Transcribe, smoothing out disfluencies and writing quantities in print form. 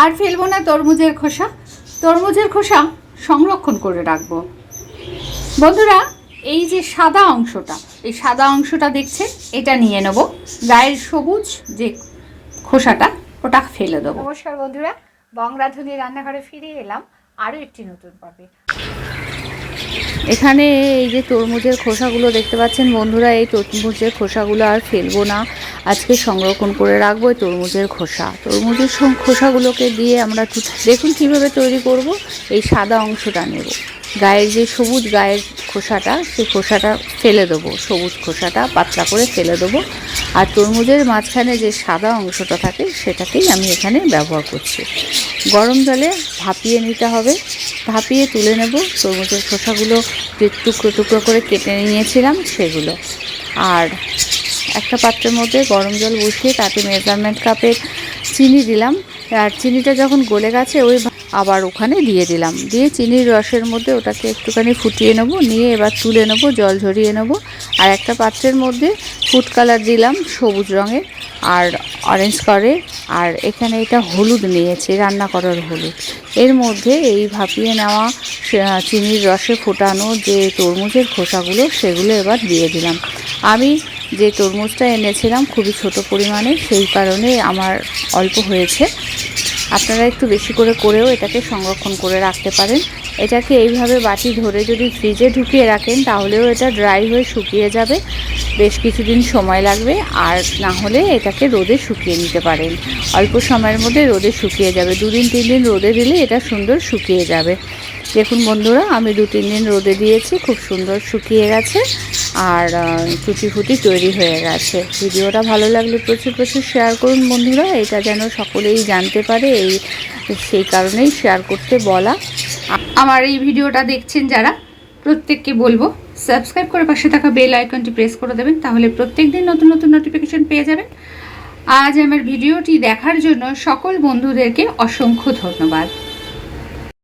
আর ফেলবো না তরমুজের খোসা। তরমুজের খোসা সংরক্ষণ করে রাখবো। বন্ধুরা, এই যে সাদা অংশটা, এই সাদা অংশটা দেখছেন, এটা নিয়ে নেব। গায়ের সবুজ যে খোসাটা ওটা ফেলে দেবো। নমস্কার বন্ধুরা, বংরাধুনি রান্নাঘরে ফিরে এলাম আরও একটি নতুন পর্বে। এখানে এই যে তরমুজের খোসাগুলো দেখতে পাচ্ছেন বন্ধুরা, এই তরমুজের খোসাগুলো আর ফেলবো না, আজকে সংরক্ষণ করে রাখবো। এই তরমুজের খোসাগুলোকে দিয়ে আমরা দেখুন কীভাবে তৈরি করব। এই সাদা অংশটা নেব, গায়ের যে সবুজ গায়ের খোসাটা, সেই খোসাটা ফেলে দেবো, সবুজ খোসাটা পাতলা করে ফেলে দেবো। আর তরমুজের মাঝখানে যে সাদা অংশটা থাকে সেটাকেই আমি এখানে ব্যবহার করছি। গরম জলে ভাপিয়ে নিতে হবে, ভাপিয়ে তুলে নেব তরমুজের খোসাগুলো, যে টুকরো টুকরো করে কেটে নিয়েছিলাম সেগুলো। আর একটা পাত্রের মধ্যে গরম জল বসিয়ে তাতে মেজারমেন্ট কাপের চিনি দিলাম। আর চিনিটা যখন গলে গেছে ওই আবার ওখানে দিয়ে দিলাম, দিয়ে চিনির রসের মধ্যে ওটাকে একটুখানি ফুটিয়ে নেব, নিয়ে এবার তুলে নেব, জল ঝরিয়ে নেব। আর একটা পাত্রের মধ্যে ফুড কালার দিলাম সবুজ রঙের আর অরেঞ্জ কালারের, আর এখানে এটা হলুদ নিয়েছি, রান্না করার হলুদ। এর মধ্যে এই ভাপিয়ে নেওয়া চিনির রসে ফোটানো যে তরমুজের খোসাগুলো সেগুলো এবার দিয়ে দিলাম। আমি যে তরমুজটা এনেছিলাম খুবই ছোট পরিমাণে, সেই কারণে আমার অল্প হয়েছে। আপনারা একটু বেশি করেও এটাকে সংরক্ষণ করে রাখতে পারেন। এটাকে এইভাবে বাটি ধরে যদি ফ্রিজে ঢুকিয়ে রাখেন তাহলেও এটা ড্রাই হয়ে শুকিয়ে যাবে, বেশ কিছুদিন সময় লাগবে। আর না হলে এটাকে রোদে শুকিয়ে নিতে পারেন, অল্প সময়ের মধ্যে রোদে শুকিয়ে যাবে। 2-3 দিন রোদে দিলে এটা সুন্দর শুকিয়ে যাবে। দেখুন বন্ধুরা, আমি 2-3 দিন রোদে দিয়েছি, খুব সুন্দর শুকিয়ে গেছে আর টুটি ফুটি তৈরি হয়ে গেছে। ভিডিওটা ভালো লাগলে প্রচুর শেয়ার করুন বন্ধুরা, এটা যেন সকলেই জানতে পারে, সেই কারণেই শেয়ার করতে বলা। আমার এই ভিডিওটা দেখছেন যারা, প্রত্যেককে বলবো সাবস্ক্রাইব করে পাশে থাকা বেল আইকনটি প্রেস করে দেবেন, তাহলে প্রত্যেক দিন নতুন নোটিফিকেশন পেয়ে যাবেন। আজ আমার ভিডিওটি দেখার জন্য সকল বন্ধুদেরকে অসংখ্য ধন্যবাদ।